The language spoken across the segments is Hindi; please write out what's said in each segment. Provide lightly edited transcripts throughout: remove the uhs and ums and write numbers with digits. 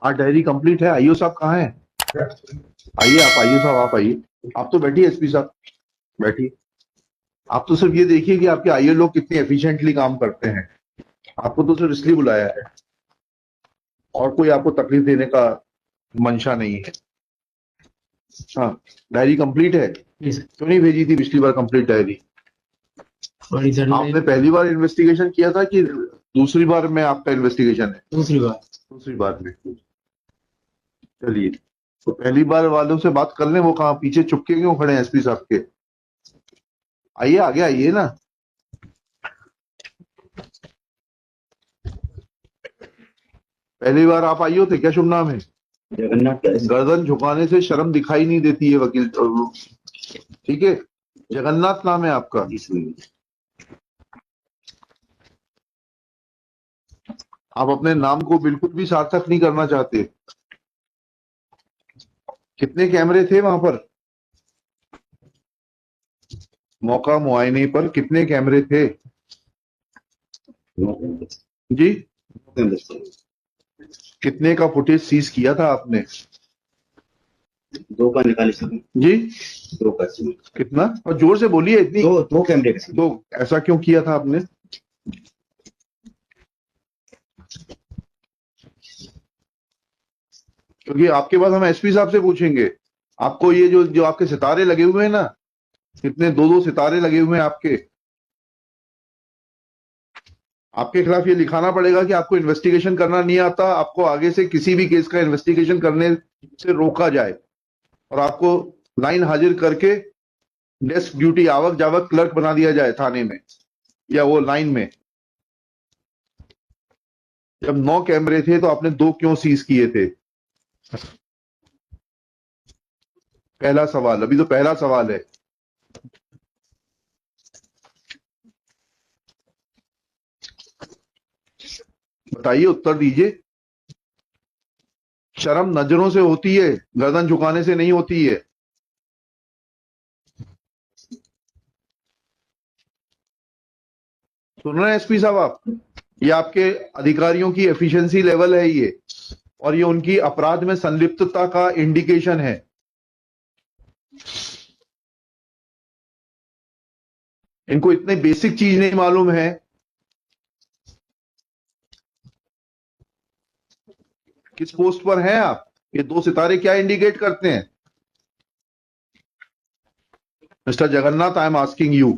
आज डायरी कंप्लीट है। आईओ साहब कहाँ है? आइए आप, आईओ साहब आप आइए। आप तो बैठिए, एसपी साहब बैठिए। आप तो सिर्फ ये देखिए कि आपके आईओ लोग कितने एफिशिएंटली काम करते हैं। आपको तो सिर्फ इसलिए बुलाया है, और कोई आपको तकलीफ देने का मंशा नहीं है। हाँ, डायरी कंप्लीट है। जी सर। क्यों नहीं भेजी थी पिछली बार कंप्लीट डायरी? सॉरी सर, आपने पहली बार इन्वेस्टिगेशन किया था कि दूसरी बार में आपका इन्वेस्टिगेशन है? दूसरी बार। दूसरी बार में। चलिए, तो पहली बार वालों से बात कर लें। वो कहाँ पीछे चुपके क्यों खड़े हैं एसपी साहब के? आइए आगे आइए ना। पहली बार आप आइए थे क्या? शुभ नाम है? जगन्नाथ। गर्दन झुकाने से शर्म दिखाई नहीं देती है वकील। ठीक है, जगन्नाथ नाम है आपका। आप अपने नाम को बिल्कुल भी सार्थक नहीं करना चाहते। कितने कैमरे थे वहां पर? मौका मुआयने पर कितने कैमरे थे जी? कितने का फुटेज सीज किया था आपने? 2 का निकाले सर जी? 2 का। कितना? और जोर से बोलिए। इतनी 2 कैमरे का। तो ऐसा क्यों किया था आपने? क्योंकि आपके पास हम एसपी साहब से पूछेंगे। आपको ये जो जो आपके सितारे लगे हुए हैं ना, कितने 2-2 सितारे लगे हुए हैं आपके आपके खिलाफ ये लिखाना पड़ेगा कि आपको इन्वेस्टिगेशन करना नहीं आता, आपको आगे से किसी भी केस का इन्वेस्टिगेशन करने से रोका जाए, और आपको लाइन हाजिर करके डेस्क ड्यूटी आवक जावक क्लर्क बना दिया जाए थाने में या वो लाइन में। जब 9 कैमरे थे तो आपने 2 क्यों सीज किए थे? पहला सवाल, अभी तो पहला सवाल है। बताइए, उत्तर दीजिए। शर्म नजरों से होती है, गर्दन झुकाने से नहीं होती है। सुन रहे हैं एसपी साहब आप? ये आपके अधिकारियों की एफिशिएंसी लेवल है ये, और ये उनकी अपराध में संलिप्तता का इंडिकेशन है। इनको इतने बेसिक चीज नहीं मालूम है। किस पोस्ट पर हैं आप? ये 2 सितारे क्या इंडिकेट करते हैं? Mister Jagannath, I am asking you,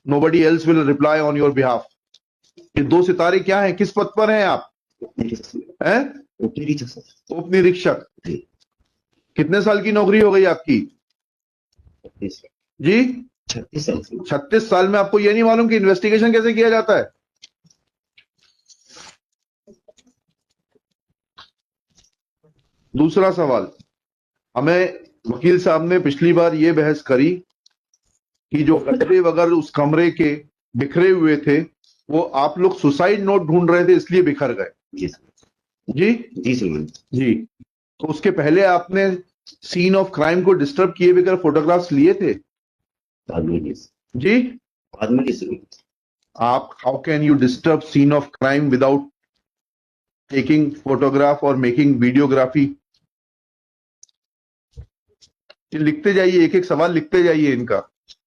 nobody else will reply on your behalf. ये 2 सितारे क्या हैं? किस पद पर हैं आप? हैं? उप निरीक्षक। कितने साल की नौकरी हो गई आपकी जी? 36 साल में आपको ये नहीं मालूम कि इन्वेस्टिगेशन कैसे किया जाता है? दूसरा सवाल, हमें वकील साहब ने पिछली बार ये बहस करी कि जो गड्ढे वगैरह उस कमरे के बिखरे हुए थे, वो आप लोग सुसाइड नोट ढूंढ रहे थे इसलिए बिखर गए। जी जी सर। जी। तो उसके पहले आपने सीन ऑफ क्राइम को डिस्टर्ब किए बगैर फोटोग्राफ्स लिए थे जी? बाद में सर। आप, how can you disturb scene of crime without taking photograph और मेकिंग वीडियोग्राफी? लिखते जाइए, एक एक सवाल लिखते जाइए इनका।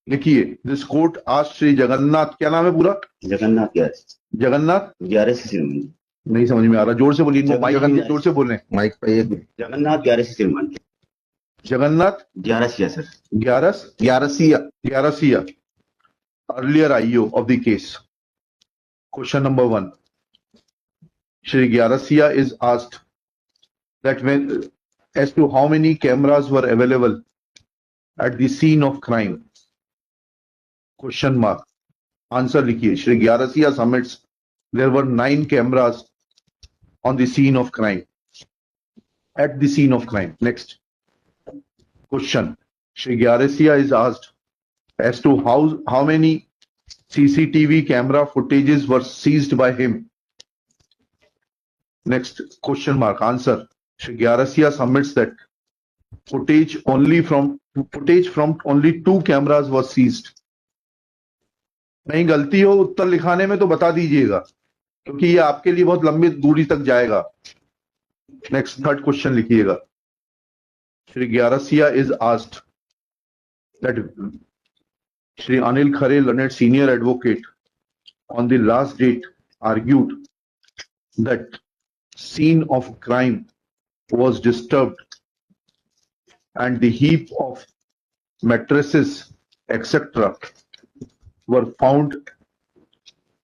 लिखिए, दिस कोर्ट आज श्री जगन्नाथ, क्या नाम है पूरा? जगन्नाथ जगन्नाथ 11 से सिरमान। नहीं समझ में आ रहा, जोर से बोलिए। माइक जोर से बोलें, माइक पे। जगन्नाथ 11 से सिरमान। Jagannath 11 sir. 11 earlier IO of the case. Question number 1. Shri Gyarasiya is asked that when, as to how many cameras were available at the scene of crime? Question mark. Answer लिखिए। Shri Gyarasiya submits there were 9 cameras on the scene of crime. At the scene of crime. Next. Question. Shri Gyarasiya is asked as to how many CCTV camera footages were seized by him. Next question mark. Answer. Shri Gyarasiya submits that footage from only 2 cameras was seized. नहीं गलती हो उत्तर लिखाने में तो बता दीजिएगा, क्योंकि ये आपके लिए बहुत लंबी दूरी तक जाएगा। नेक्स्ट थर्ड क्वेश्चन लिखिएगा. Shri Gyarsiya is asked that Shri Anil Khare, learned senior advocate, on the last date argued that scene of crime was disturbed and the heap of mattresses, etc., were found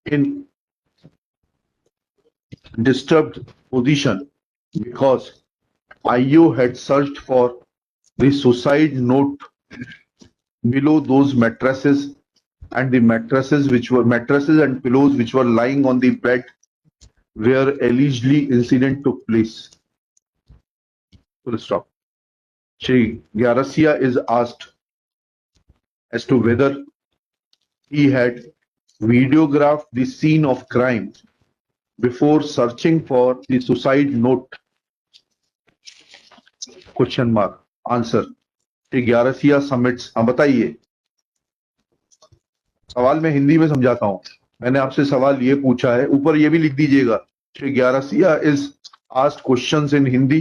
in disturbed position because IO had searched for the suicide note below those mattresses, and the mattresses and pillows which were lying on the bed where allegedly incident took place. Full stop. Shri Gyarasia is asked as to whether he had videographed the scene of crime before searching for the suicide note. Question mark. Answer. Shri Gyarsiya submits. हाँ बताइए. सवाल मैं हिंदी में समझाता हूं. मैंने आपसे सवाल ये पूछा है, ऊपर ये भी लिख दीजिएगा. Shri Gyarsiya is asked questions in Hindi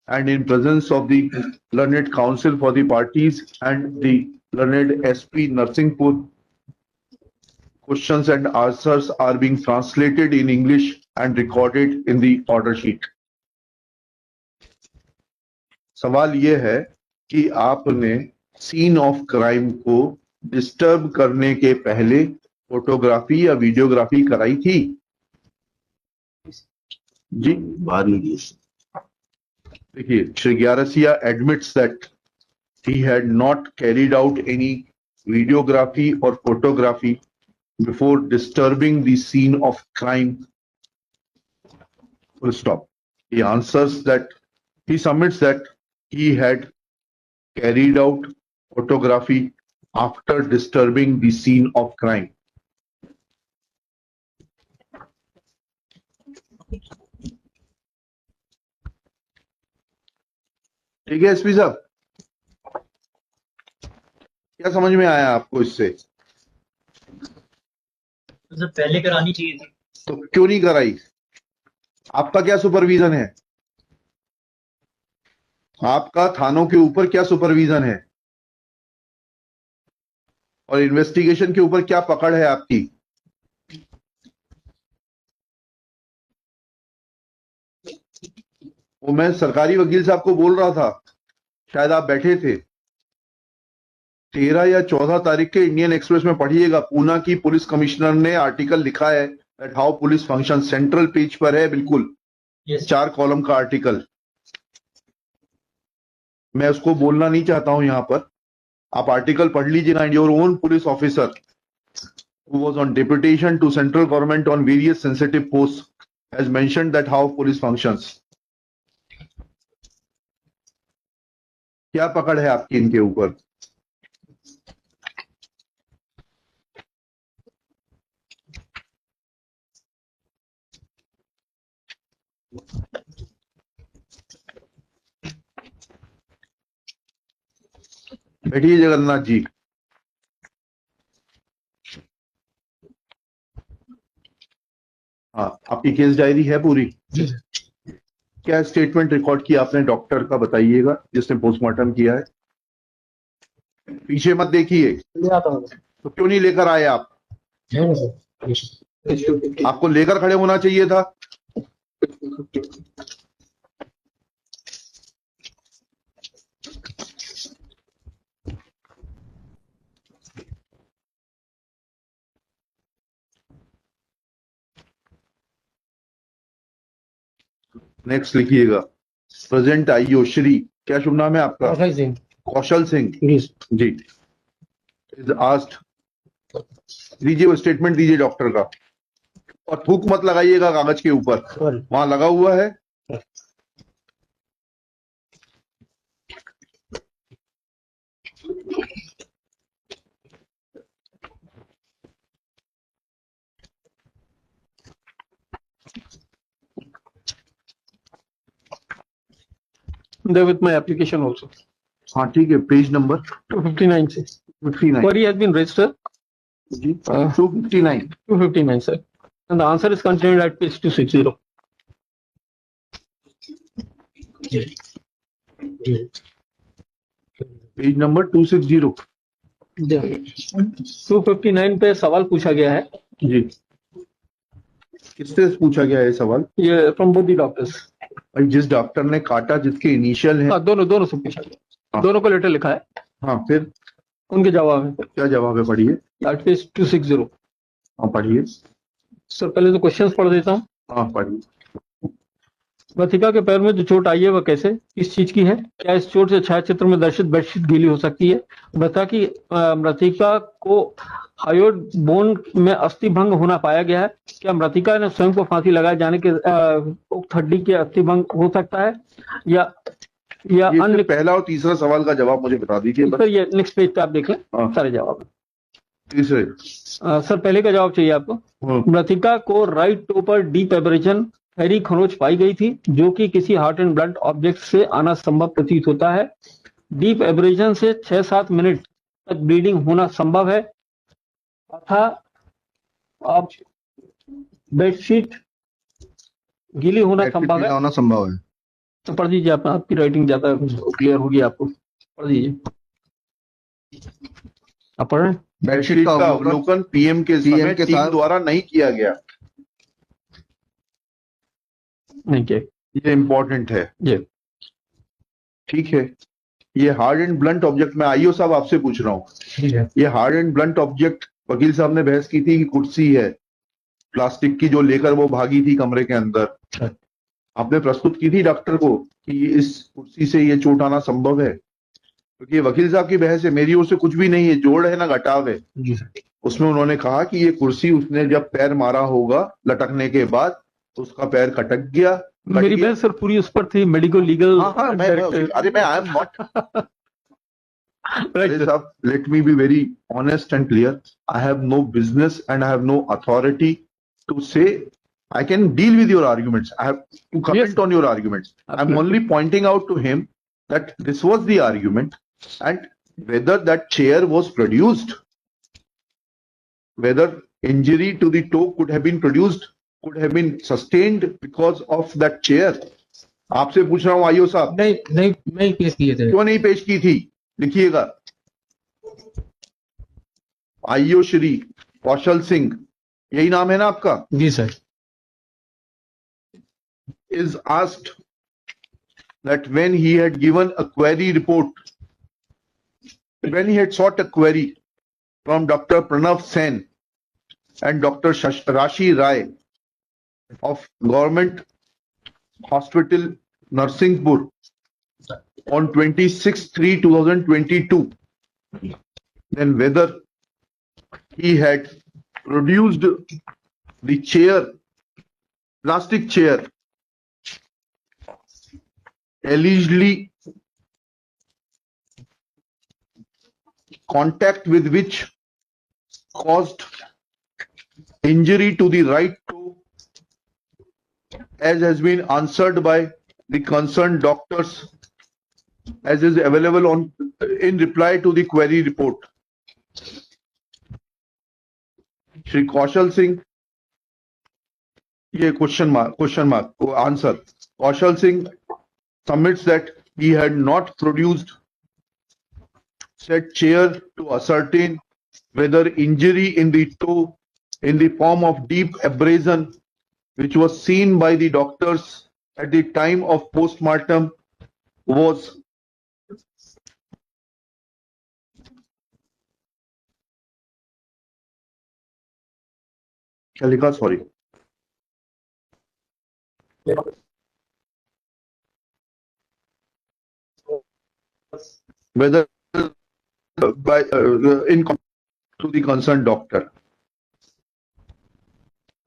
and in presence of the learned council for the parties and the learned SP Narsinghpur. Questions and answers are being translated in English and recorded in the order sheet. सवाल ये है कि आपने सीन ऑफ क्राइम को डिस्टर्ब करने के पहले फोटोग्राफी या वीडियोग्राफी कराई थी जी? बाद में की. देखिए, Shri Gyarsiya admits that he had not carried out any videography और photography before disturbing the scene of crime. Full stop. He answers that he submits that he had carried out photography after disturbing the scene of crime. ठीक है एसपी साहब, क्या समझ में आया आपको इससे? तो पहले करानी चाहिए थी तो क्यों नहीं कराई? आपका क्या सुपरविजन है? आपका थानों के ऊपर क्या सुपरविजन है और इन्वेस्टिगेशन के ऊपर क्या पकड़ है आपकी? वो मैं सरकारी वकील साहब को बोल रहा था, शायद आप बैठे थे. 13 या 14 तारीख के इंडियन एक्सप्रेस में पढ़िएगा, पूना की पुलिस कमिश्नर ने आर्टिकल लिखा है that how police function. Central page पर है बिल्कुल. 4 कॉलम का आर्टिकल. मैं उसको बोलना नहीं चाहता हूं यहां पर. आप आर्टिकल पढ़ लीजिएगा. And your own police officer who was on deputation to central government on various sensitive posts has mentioned that how police functions. क्या पकड़ है आपकी इनके ऊपर? बैठिए जगन्नाथ जी. हाँ, आपकी केस डायरी है पूरी? क्या स्टेटमेंट रिकॉर्ड किया आपने डॉक्टर का, बताइएगा, जिसने पोस्टमार्टम किया है. पीछे मत देखिए. तो क्यों नहीं लेकर आए आप? आपको लेकर खड़े होना चाहिए था. नेक्स्ट लिखिएगा. प्रेजेंट आईओ श्री, क्या शुभ नाम है आपका? कौशल सिंह जी इज आस्क्ड. दीजिए वो स्टेटमेंट दीजिए डॉक्टर का, और थूक मत लगाइएगा कागज के ऊपर, वहां लगा हुआ है. There with my application also. हाँ ठीक है. पेज नंबर 259 से 59 query has been raised, sir. जी. 259. 259, sir. And the answer is contained at page 260. Page number 260। 259 पे सवाल पूछा गया है, जी, किससे पूछा गया है सवाल? ये फ्रॉम बोथ द डॉक्टर्स। भाई जिस डॉक्टर ने काटा, जिसके इनिशियल है। हाँ, दोनों से पूछा गया, हाँ। दोनों को लेटर लिखा है, हाँ, फिर उनके जवाब है। क्या जवाब है? पढ़िए। पेज 260। हाँ, पढ़िए। सर पहले तो क्वेश्चंस पढ़ देता हूँ। हाँ, पढ़िए। मृतिका के पैर में जो चोट आई है वह कैसे, किस चीज की है? क्या इस चोट से छायाचित्र में दर्शित बेडशीट गीली हो सकती है? मृतिका को हायोड बोन में अस्थि भंग होना पाया गया है। क्या मृतिका ने स्वयं को फांसी लगाए जाने के उक्त हड्डी के अस्थि भंग हो सकता है, या ये अन्य? सिर्फ पहला और तीसरा सवाल का जवाब मुझे बता दीजिए बस। सर ये नेक्स्ट पेज पे आप देख लें, हाँ। सारे जवाब। तीसरे। सर पहले का जवाब चाहिए आपको। हाँ। मृतिका को राइट टो पर डीप एब्रेजन गहरी खरोंच पाई गई थी, जो कि किसी हार्ट एंड ब्लड ऑब्जेक्ट से आना संभव प्रतीत होता है। डीप एब्रेजन से 6-7 मिनट तक ब्लीडिंग होना संभव है तथा अब बेडशीट गीली होना संभव है। होना संभव है। तो पढ़ दीजिए आप, आपकी राइटिंग ज्यादा क्लियर होगी आपको, पढ़ दीजिए। आप पढ़ रहे हैं? बेडशीट का अवलोकन पीएम के साथ द्वारा नहीं किया गया। नहीं क्या? ये इंपॉर्टेंट है। जी। ठीक है। ये हार्ड एंड ब्लंट ऑब्जेक्ट, मैं आईओ साहब आपसे पूछ रहा हूँ। ठीक है। ये हार्ड एंड ब्लंट ऑब्जेक्ट, वकील साहब ने बहस की थी कि कुर्सी है प्लास्टिक की जो लेकर वो भागी थी कमरे के अंदर। आपने प्रस्तुत की थी डॉक्टर को कि इस कुर्सी से ये चोट आना संभव है, क्योंकि वकील साहब की बहस है, मेरी ओर से कुछ भी नहीं है, जोड़ है ना घटाव है। उसमें उन्होंने कहा कि ये कुर्सी उसने जब पैर मारा होगा लटकने के बाद, उसका पैर कटक गया। मेरी बहस सर पूरी उस पर थी, मेडिकल लीगल। हाँ, अरे मैं आई एम नॉट साहब, let me be very honest and clear. I have no business and I have no authority to say I can deal with your arguments. I have to comment on your arguments. I'm only pointing out to him that this was the argument, and whether that chair was produced, whether injury to the toe could have been produced, could have been sustained because of that chair. आपसे पूछ रहा हूँ आईओ साहब। नहीं पेश किए थे। क्यों नहीं पेश की थी? लिखिएगा। आईओ श्री कौशल सिंह, यही नाम है ना आपका? जी sir. is asked that when he had given a query report, when he had sought a query from Dr. Pranav Sen and Dr. Rashi Rai of Government Hospital Narsinghpur on 26/3/2022, then whether he had produced the chair, plastic chair, allegedly contact with which caused injury to the right toe, as has been answered by the concerned doctors, as is available on in reply to the query report. Shri Kaushal Singh, ये question mark answer. Kaushal Singh submits that he had not produced said chair to ascertain whether injury in the toe in the form of deep abrasion, which was seen by the doctors at the time of postmortem, was क्या लिखा? Sorry, whether by in to the concerned doctor.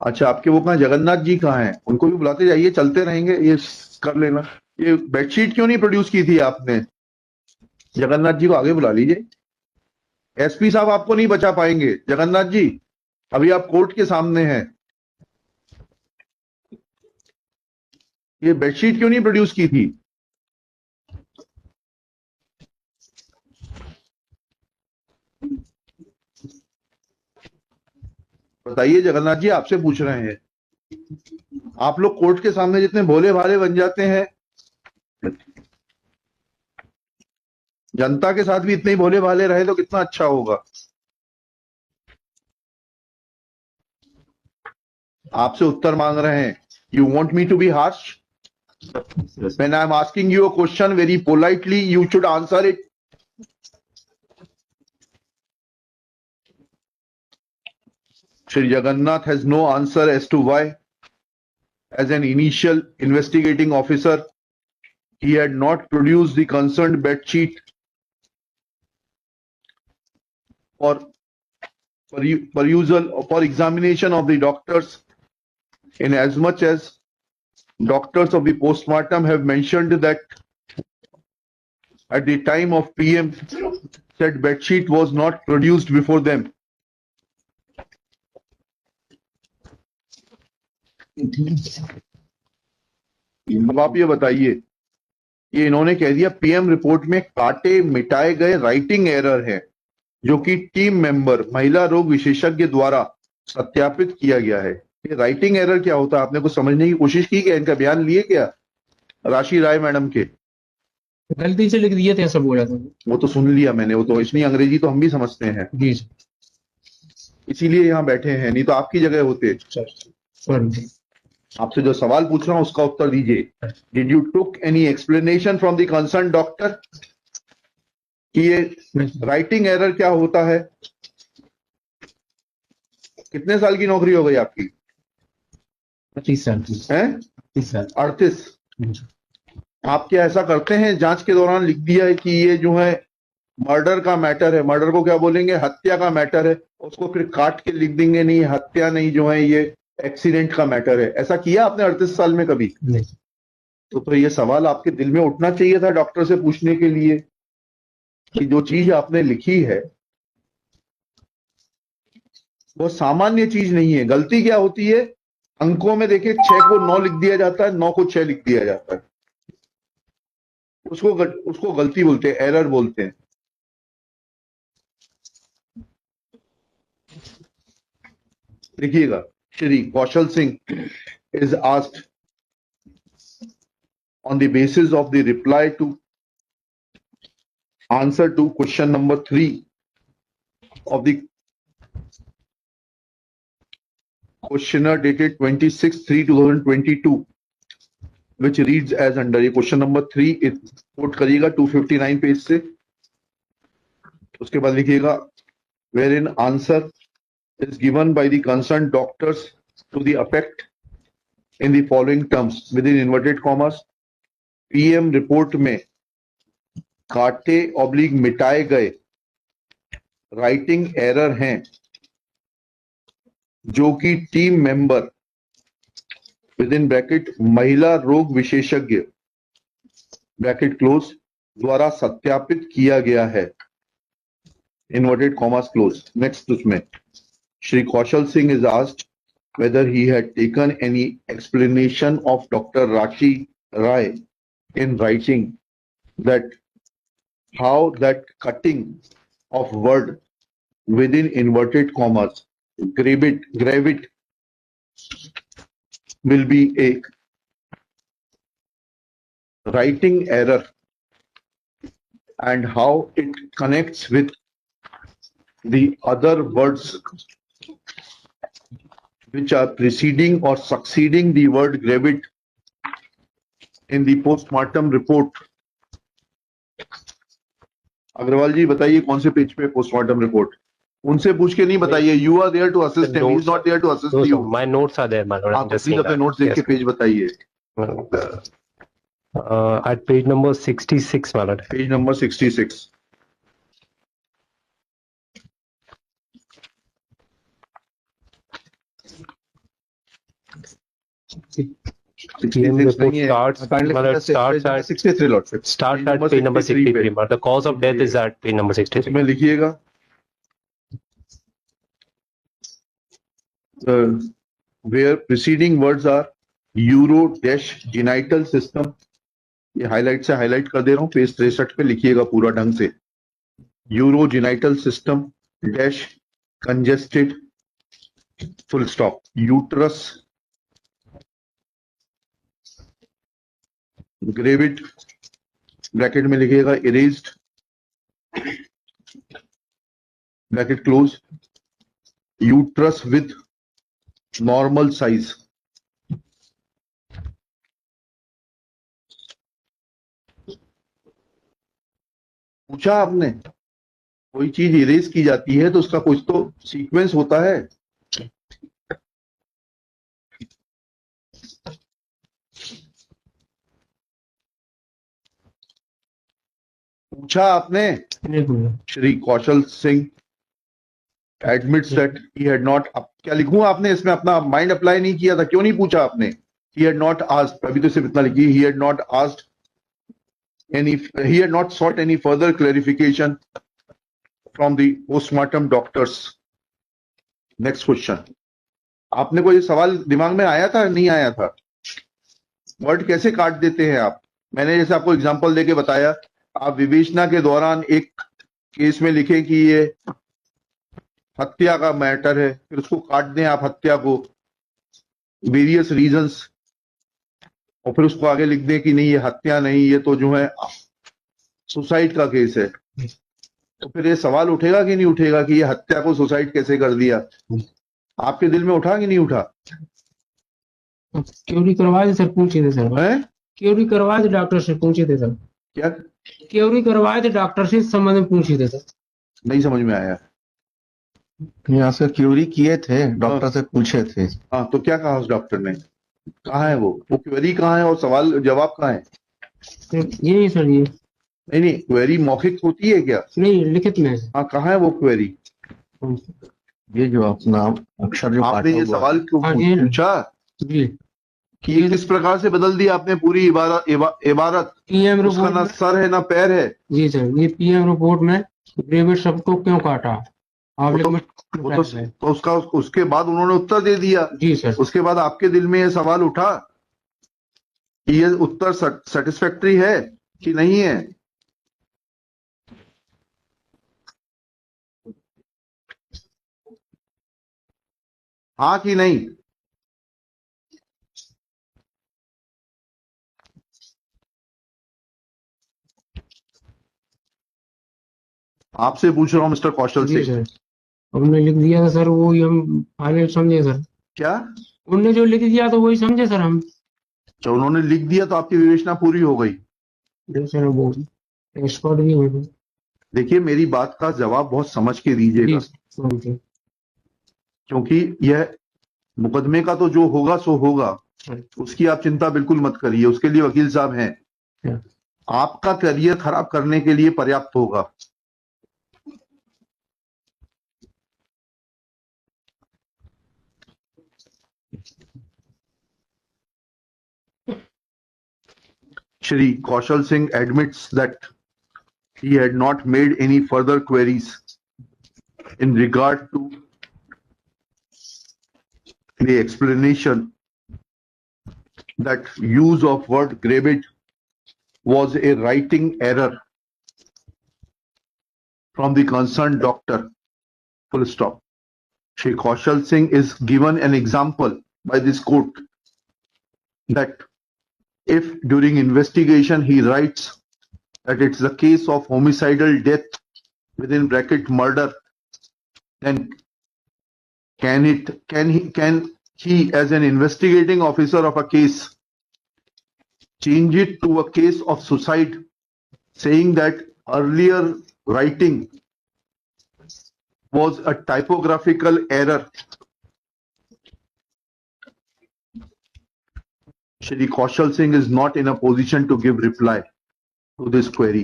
अच्छा, आपके वो कहाँ, जगन्नाथ जी कहाँ हैं? उनको भी बुलाते जाइए, चलते रहेंगे, ये कर लेना। ये बेडशीट क्यों नहीं प्रोड्यूस की थी आपने? जगन्नाथ जी को आगे बुला लीजिए। एसपी साहब आपको नहीं बचा पाएंगे। जगन्नाथ जी, अभी आप कोर्ट के सामने हैं। ये बेडशीट क्यों नहीं प्रोड्यूस की थी? बताइए जगन्नाथ जी, आपसे पूछ रहे हैं। आप लोग कोर्ट के सामने जितने भोले भाले बन जाते हैं, जनता के साथ भी इतने ही भोले भाले रहे तो कितना अच्छा होगा। आपसे उत्तर मांग रहे हैं। You want me to be harsh? Yes, When I'm asking you a question very politely, you should answer it. Shri Jagannath has no answer as to why, as an initial investigating officer, he had not produced the concerned bed sheet for perusal or for examination of the doctors, in as much as doctors of the postmortem have mentioned that at the time of PM, said bed sheet was not produced before them. अब आप ये बताइए, ये इन्होंने कह दिया पीएम रिपोर्ट में काटे मिटाए गए राइटिंग एरर है, जो कि टीम मेंबर महिला रोग विशेषज्ञ द्वारा सत्यापित किया गया है। ये राइटिंग एरर क्या होता है? आपने कुछ समझने की कोशिश की क्या? इनका बयान लिए क्या राशि राय मैडम के? गलती से लिख दिए थे, ऐसा बोला था। वो तो सुन लिया मैंने, वो तो इतनी अंग्रेजी तो हम भी समझते हैं, जी सर। इसीलिए यहाँ बैठे हैं, नहीं तो आपकी जगह होते। सॉरी। आपसे जो सवाल पूछ रहा हूं उसका उत्तर दीजिए। Did you took any explanation from the concern doctor कि ये राइटिंग एरर क्या होता है? कितने साल की नौकरी हो गई आपकी? 30 साल। हैं? 30 साल। 38। आप क्या ऐसा करते हैं जांच के दौरान लिख दिया है कि ये जो है मर्डर का मैटर है, मर्डर को क्या बोलेंगे, हत्या का मैटर है, उसको फिर काट के लिख देंगे नहीं हत्या नहीं, जो है ये एक्सीडेंट का मैटर है? ऐसा किया आपने 38 साल में कभी? नहीं। तो ये सवाल आपके दिल में उठना चाहिए था डॉक्टर से पूछने के लिए कि जो चीज आपने लिखी है वो सामान्य चीज नहीं है। गलती क्या होती है? अंकों में देखिए 6 को 9 लिख दिया जाता है, 9 को 6 लिख दिया जाता है, उसको गलती बोलते हैं, एरर बोलते हैं। देखिएगा, Shri Kaushal Singh is asked on the basis of the reply to answer to question number 3 of the questionnaire dated 26/3/2022, which reads as under। ये क्वेश्चन नंबर 3 कोट करिएगा 259 पेज से। उसके बाद लिखिएगा wherein answer is given by the concerned doctors to the effect in the following terms within inverted commas। PM report में काटे ऑब्लिक मिटाए गए राइटिंग एरर हैं, जो कि team member with in bracket महिला रोग विशेषज्ञ ब्रैकेट क्लोज द्वारा सत्यापित किया गया है, इन्वर्टेड कॉमास क्लोज। नेक्स्ट उसमें Shri Kaushal Singh is asked whether he had taken any explanation of Dr. Rashi Rai in writing that how that cutting of word within inverted commas gravit will be a writing error and how it connects with the other words which are preceding or succeeding the word gravit in the postmortem report। Agrawal ji बताइए कौन से पेज पे पोस्टमार्टम रिपोर्ट? उनसे पूछ के नहीं बताइए, you are there to assist him, he is not there to assist you. My notes are there, my lord. I'm just please saying अपने that. नोट्स देख के पेज बताइए। At page number 66, my lord. Page number 66। PM report starts, my lord, starts at 63 lordship। page number 63. But the cause of death is at page number 63. इसमें लिखिएगा where preceding words are uro-genital system। ये हाईलाइट से हाईलाइट कर दे रहा हूं, पेज 63 पे लिखिएगा पूरा ढंग से। Urogenital system dash congested full stop uterus gravid bracket में लिखिएगा erased bracket close uterus with normal size. पूछा आपने, कोई चीज इरेज की जाती है तो उसका कुछ तो सीक्वेंस होता है। पूछा आपने। नहीं पूछा। Shri Kaushal Singh admits that he had not, अब क्या लिखूं आपने इसमें, अपना माइंड अप्लाई नहीं किया था, क्यों नहीं पूछा आपने? he had not asked, अभी तो सिर्फ इतना लिखिए, he had not asked any, he had not sought any further clarification from the postmortem doctors. Next question. आपने कोई सवाल दिमाग में आया था, नहीं आया था? वर्ड कैसे काट देते हैं आप? मैंने जैसे आपको एग्जांपल देके बताया, आप विवेचना के दौरान एक केस में लिखे कि ये हत्या का मैटर है, फिर उसको काट दें आप, हत्या को, वेरियस रीजंस, और फिर उसको आगे लिख दें कि नहीं ये हत्या नहीं, ये तो जो है सुसाइड का केस है। तो फिर ये सवाल उठेगा कि नहीं उठेगा कि ये हत्या को सुसाइड कैसे कर दिया? आपके दिल में उठा कि नहीं उठा? क्योरी करवा दे सर, पूछे थे सर। है क्योरी करवा दे डॉक्टर से, पूछे थे सर। क्या? क्योरी करवाए थे डॉक्टर से, इस संबंध में पूछे थे सर। नहीं समझ में आया। यहाँ से क्यूरी किए थे, डॉक्टर से पूछे थे। हाँ, तो क्या कहा उस डॉक्टर ने? कहाँ है वो क्वेरी कहाँ है और सवाल जवाब कहाँ है? यही सर, ये नहीं, क्वेरी मौखिक होती है क्या? नहीं, लिखित में है। हाँ, कहाँ है वो क्वेरी? ये जो अपना अक्षर जो आपने ये काटा हुआ सवाल क्यों हाँ, ये ना। पूछा जी, कि ये किस प्रकार से बदल दिया आपने पूरी इबारत? पीएम उसका रिपोर्ट ना में। सर है ना पैर है। जी सर, ये पीएम रिपोर्ट में ग्रेविड सबको क्यों काटा, आप वो तो- लिख वो तो उसका उसके बाद उन्होंने उत्तर दे दिया। जी सर। उसके बाद आपके दिल में ये सवाल उठा कि ये उत्तर सेटिस्फैक्टरी है कि नहीं है? हाँ कि नहीं? आपसे पूछ रहा हूं मिस्टर कौशल जी सिंह। सर, उन्होंने लिख दिया था सर, वो ही हम फाइनल समझे सर। क्या? उनने जो लिख दिया तो वही समझे सर हम। जो उन्होंने लिख दिया तो आपकी विवेचना पूरी हो गई। जी सर, वो एक्सपर्ट भी हो। देखिए, मेरी बात का जवाब बहुत समझ के दीजिएगा, जी, क्योंकि यह मुकदमे का तो जो होगा सो होगा, उसकी आप चिंता बिल्कुल मत करिए, उसके लिए वकील साहब हैं। आपका करियर खराब करने के लिए पर्याप्त होगा। Shri Kaushal Singh admits that he had not made any further queries in regard to the explanation that use of word gravid was a writing error from the concerned doctor. Full stop. Shri Kaushal Singh is given an example by this court that if during investigation he writes that it's the case of homicidal death within bracket murder, then can he as an investigating officer of a case change it to a case of suicide, saying that earlier writing was a typographical error? Shri Kaushal Singh is not in a position to give reply to this query.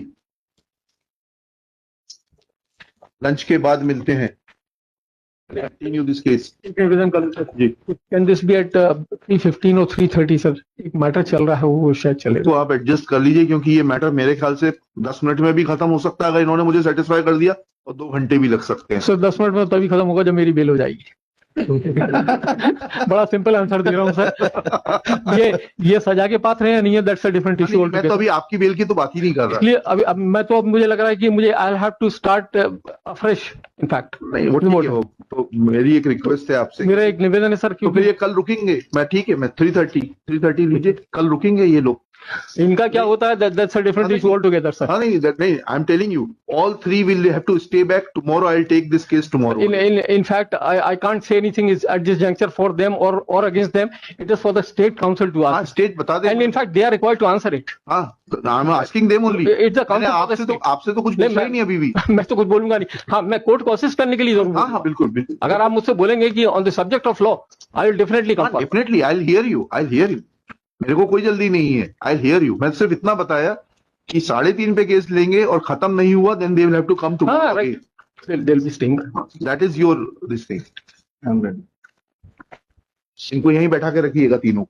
Lunch के बाद मिलते हैं। Continue this case. निवेदन कर जी। कैन दिस बी एट 3:15 और 3:30 सर? एक मैटर चल रहा है, वो शायद चले। तो आप एडजस्ट कर लीजिए, क्योंकि ये मैटर मेरे ख्याल से 10 मिनट में भी खत्म हो सकता है अगर इन्होंने मुझे सेटिस्फाई कर दिया, और 2 घंटे भी लग सकते हैं। सर 10 मिनट में तभी खत्म होगा जब मेरी बेल हो जाएगी। बड़ा सिंपल आंसर दे रहा हूँ सर। ये सजा के पात्र है या नहीं है, दैट्स अ डिफरेंट इशू। मैं तो अभी आपकी बेल की तो बात ही नहीं कर रहा। इसलिए अब मुझे लग रहा है कि मुझे I have to start afresh in fact. नहीं, वो ठीक है, वो तो मेरी एक रिक्वेस्ट है आपसे। मेरा एक निवेदन है सर, तो फिर ये कल रुकेंगे। मैं ठीक है, मैं 3:30 लीजिए, कल रुकेंगे ये लोग। इनका क्या होता है, that's a different issue altogether, sir. हाँ नहीं, नहीं, I'm telling you, all three will have to stay back tomorrow. I'll take this case tomorrow. In fact, I can't say anything is at this juncture for them or against them. It is for the state council to हाँ, ask. स्टेट बता दे। And in fact, they are required to answer it. हाँ, I'm asking them only. It's the council for the state. आपसे तो कुछ पूछा ही नहीं अभी भी। मैं तो कुछ बोलूंगा नहीं। हाँ, मैं कोर्ट को असिस्ट करने के लिए जरूर हाँ हाँ, बिल्कुल बिल्कुल। अगर आप मुझसे बोलेंगे कि on the subject of law, I will definitely come. Definitely I will hear you. मेरे को कोई जल्दी नहीं है, आई हियर यू। मैं सिर्फ इतना बताया कि 3.5 पे केस लेंगे और खत्म नहीं हुआ, then they will have to come too. हाँ, right, they will be staying. That is your this thing. इनको यहीं बैठा के रखिएगा तीनों।